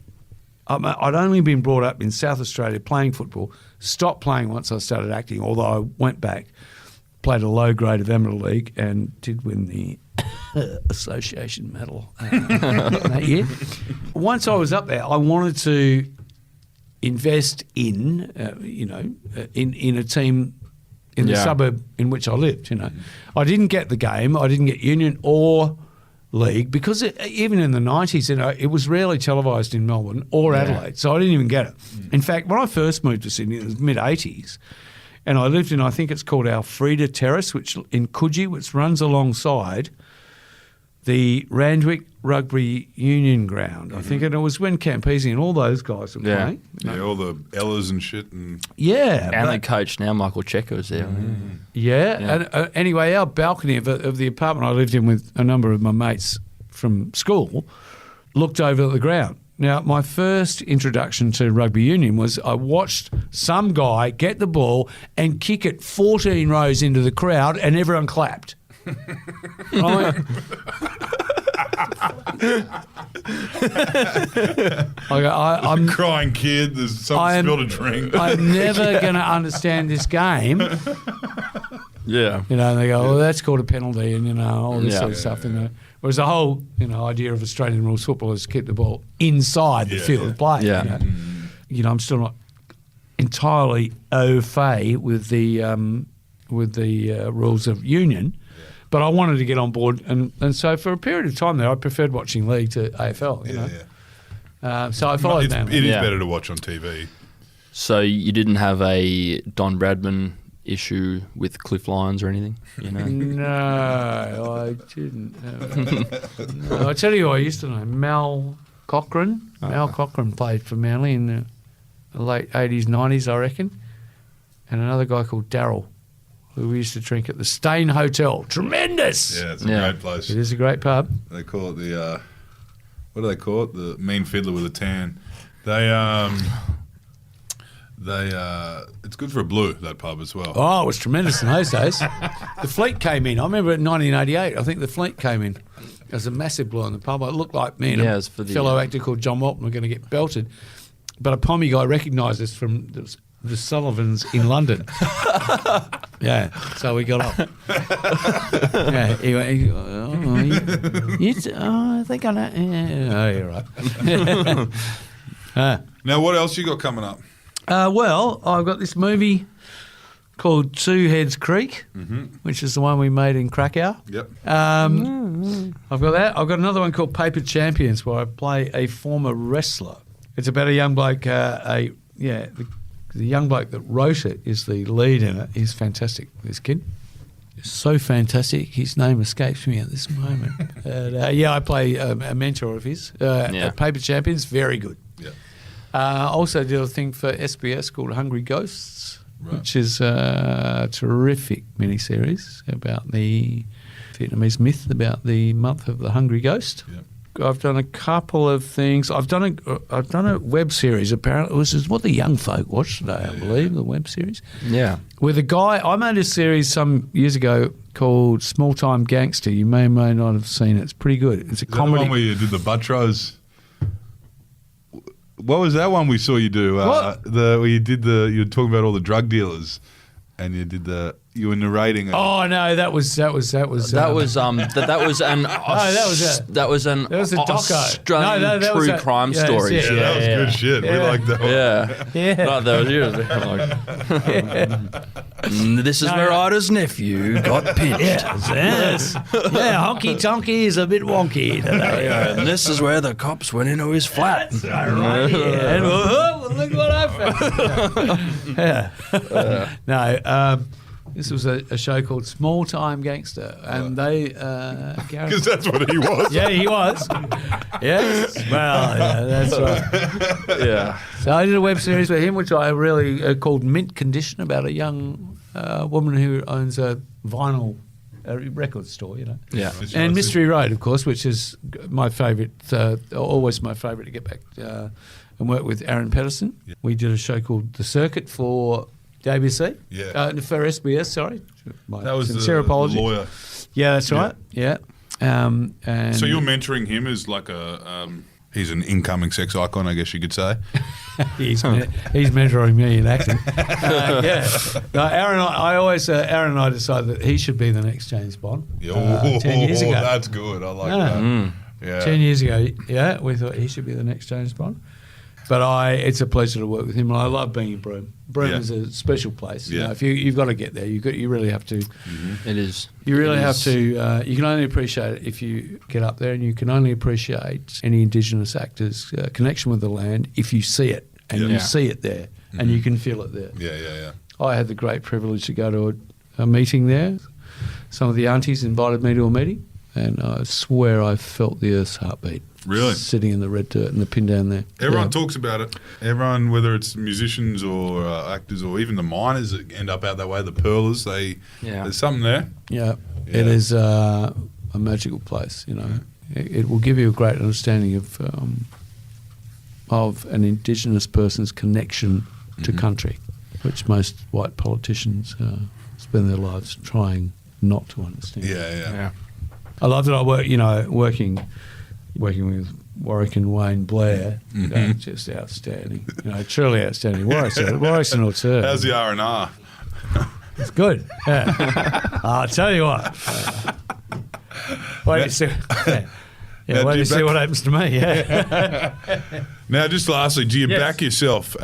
I'd only been brought up in South Australia playing football, stopped playing once I started acting, although I went back, played a low grade of Emerald League and did win the association medal that year. Once I was up there, I wanted to invest in a team in the suburb in which I lived, I didn't get the game. I didn't get Union or League because even in the 90s, it was rarely televised in Melbourne or Adelaide, so I didn't even get it. In fact, when I first moved to Sydney, it was mid-80s, and I lived in, I think it's called Alfreda Terrace, which in Coogee, which runs alongside the Randwick Rugby Union ground, I think, and it was when Campese and all those guys were playing. Yeah, all the Ellas and shit. And And the coach now, Michael Checker, was there. And anyway, our balcony of the apartment I lived in with a number of my mates from school looked over at the ground. Now, my first introduction to rugby union was I watched some guy get the ball and kick it 14 rows into the crowd and everyone clapped. I'm crying kid, there's someone spilled a drink. I'm never going to understand this game. Yeah. And they go, well, that's called a penalty and, all this sort of stuff. Whereas the whole, idea of Australian rules football is to keep the ball inside the field of play. Yeah. I'm still not entirely au fait with the rules of union. But I wanted to get on board, and so for a period of time there, I preferred watching league to AFL. So I followed them. It is better to watch on TV. So you didn't have a Don Bradman issue with Cliff Lyons or anything? You know. No, I didn't. No, I tell you, I used to know Mal Cochran. Mal Cochran played for Manly in the late 80s, 90s, I reckon. And another guy called Darryl, who we used to drink at the Stain Hotel. Tremendous! Yeah, it's a great place. It is a great pub. They call it the, what do they call it? The mean fiddler with a tan. It's good for a blue, that pub as well. Oh, it was tremendous in those days. The Fleet came in. I remember in 1988, I think the Fleet came in. There was a massive blue in the pub. It looked like me and a fellow actor called John Walton were going to get belted. But a pommy guy recognised us from the Sullivans in London. Yeah, so we got up. Yeah, he went, I think I know. Yeah, oh, you're right. Now, what else you got coming up? Well, I've got this movie called Two Heads Creek, which is the one we made in Krakow. Yep. I've got that. I've got another one called Paper Champions, where I play a former wrestler. It's about a young bloke. The young bloke that wrote it is the lead in it. He's fantastic. This kid is so fantastic. His name escapes me at this moment. I play a mentor of his. Paper Champions, very good. Yeah. Also did a thing for SBS called Hungry Ghosts, which is a terrific miniseries about the Vietnamese myth about the month of the Hungry Ghost. Yeah. I've done a couple of things. I've done a web series. Apparently, this is what the young folk watch today. I believe the web series. Yeah. With a guy, I made a series some years ago called Small Time Gangster. You may or may not have seen it. It's pretty good. It's a comedy. The one where you did the Buttrose. What was that one we saw you do? Where you did you were talking about all the drug dealers, and you were narrating it. Oh no, that was an Australian true crime story. Yeah, that was good shit. We like that one. This is where Ida's nephew got pinched. Yes. Honky Tonky is a bit wonky today. And this is where the cops went into his flat. Look what I found. This was a show called Small Time Gangster, and they because that's what he was. Yeah, he was. Yes, well, that's right. Yeah. So I did a web series with him, which I really called Mint Condition, about a young woman who owns a vinyl record store, you know. Yeah. And Mystery Road, of course, which is my favourite, always my favourite to get back and work with Aaron Pedersen. Yeah. We did a show called The Circuit for the ABC. Yeah. For SBS, sorry. That was sincere the apology. lawyer. Yeah, that's right. Yeah. And so you're mentoring him as like he's an incoming sex icon, I guess you could say. he's mentoring me in acting. Yeah. No, Aaron and I decided that he should be the next James Bond. 10 years ago. That's good. I like that. Yeah. 10 years ago, we thought he should be the next James Bond. But it's a pleasure to work with him, and I love being in Broome. Broome is a special place. Yeah. You know, if you've got to get there, you really have to. Mm-hmm. It is. You really have to. You can only appreciate it if you get up there, and you can only appreciate any Indigenous actors' connection with the land if you see it, and you see it there, and you can feel it there. Yeah. I had the great privilege to go to a meeting there. Some of the aunties invited me to a meeting, and I swear I felt the earth's heartbeat. Really? Sitting in the red dirt and the pin down there. Everyone talks about it. Everyone, whether it's musicians or actors or even the miners that end up out that way, the pearlers, there's something there. Yeah. It is a magical place, you know. It will give you a great understanding of an Indigenous person's connection to country, which most white politicians spend their lives trying not to understand. Yeah. I love that I work, working with Warwick and Wayne Blair, just outstanding. Truly outstanding. Warwick's an auteur. How's the R&R? It's good. Yeah. I'll tell you what. Wait to see. Wait to see what happens to me. Yeah. Now, just lastly, do you back yourself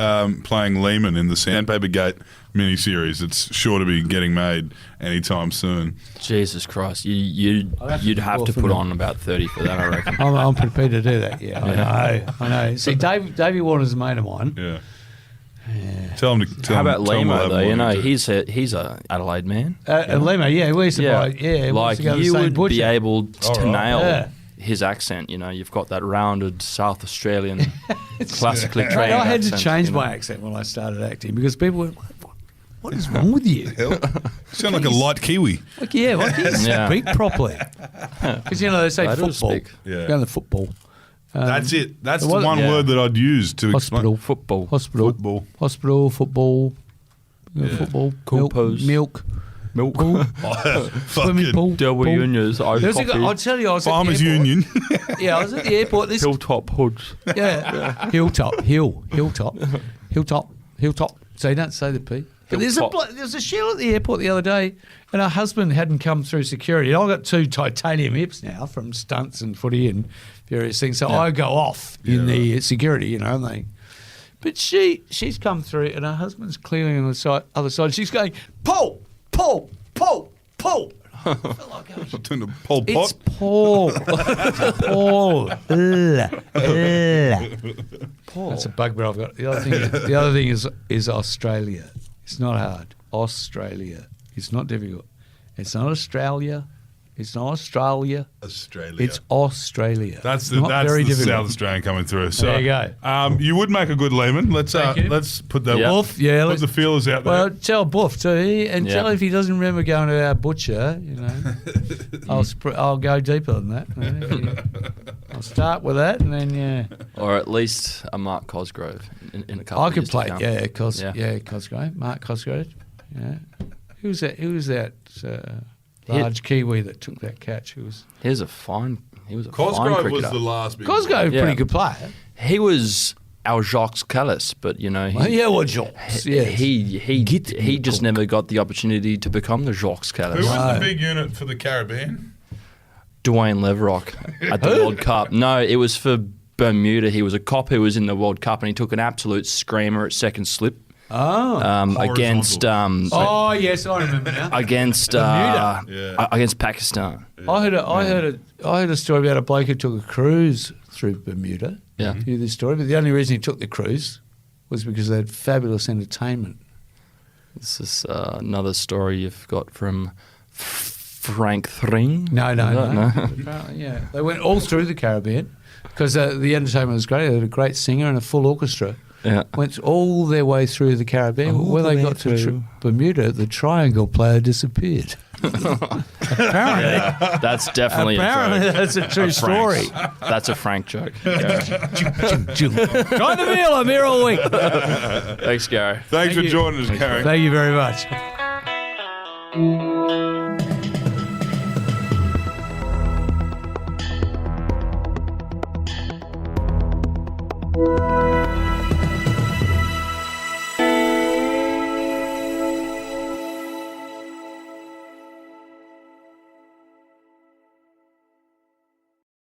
playing Lehman in the Sandpaper Gate miniseries? It's sure to be getting made anytime soon. Jesus Christ, you'd have to put on about 30 for that, I reckon. I'm prepared to do that. Yeah, I know. See, Davey Warner's a mate of mine. Yeah. Tell him to. How about tell him we'll Limo have though? him You on know, here too. he's a Adelaide man. Lima, yeah, we used to buy, we used like to go to the you same would butcher. be able to All right. nail Yeah. his accent. You know, you've got that rounded South Australian, classically Mate, trained. I had to accent, change you know. my accent when I started acting because people went, what is wrong with you? Hell, you sound like a light Kiwi. Like, yeah, why can't you Yeah. speak properly? Because, you know, they say They do football. speak. Yeah. Go on the football. That's it. That's the what- one yeah. word that I'd use to Hospital. explain. Football. Hospital. Football. Hospital, football. Yeah. Football. Cool milk, pose. milk. Milk. Pool. Swimming Fucking pool. Double pool. unions. There's a guy- I'll tell you, I was Farmers at the airport. Union. Yeah, I was at the airport. This Hilltop hoods. Yeah. Hilltop. So you don't say the P. But there's a Sheila at the airport the other day, and her husband hadn't come through security. And I've got 2 titanium hips now from stunts and footy and various things. So I go off in the security, you know, and they. But she's come through, and her husband's clearly on the other side. She's going, Paul, Paul, Paul, Paul. I felt like I was Turn to Pol It's Pot. Paul. Paul. Paul. That's a bugbear I've got. The other thing is Australia. It's not hard. Australia. It's not difficult. It's not Australia. It's not Australia. Australia. It's Australia. That's Not very the difficult. South Australian coming through. So, There you go. You would make a good Lehman. Let's Thank you. let's put that. Yeah. Buff, yeah. Put the feelers out there. Well, tell Buff too, and Yeah. tell him if he doesn't remember going to our butcher, you know, I'll go deeper than that. You know. I'll start with that, and then Or at least a Mark Cosgrove in a couple I of could years to play. come. Cosgrove, Mark Cosgrove. Yeah, who was that? Large Kiwi that took that catch? Who was He was a fine Cosgrove was cricketer. the last big Cosgrove? Yeah. Pretty good player. He was our Jacques Callis, but you know, he just never got the opportunity to become the Jacques Who Callis. was the big unit for the Caribbean? Dwayne Leverock at the World Cup. No, it was for Bermuda. He was a cop who was in the World Cup, and he took an absolute screamer at second slip. Against Oh yes, I remember now. against Bermuda. against Pakistan. I heard a story about a bloke who took a cruise through Bermuda. Yeah. You hear this story, but the only reason he took the cruise was because they had fabulous entertainment. This is another story you've got from Frank Thring. No. Apparently, yeah. They went all through the Caribbean because the entertainment was great. They had a great singer and a full orchestra. Yeah. Went all their way through the Caribbean. All When the they way got to through. Bermuda, the triangle player disappeared. Apparently, That's definitely apparently a joke. that's a true story. That's a Frank joke. Gary. Trying to feel I'm here all week. Thanks, Gary. Thanks for you. joining us, Karen. Thank you very much.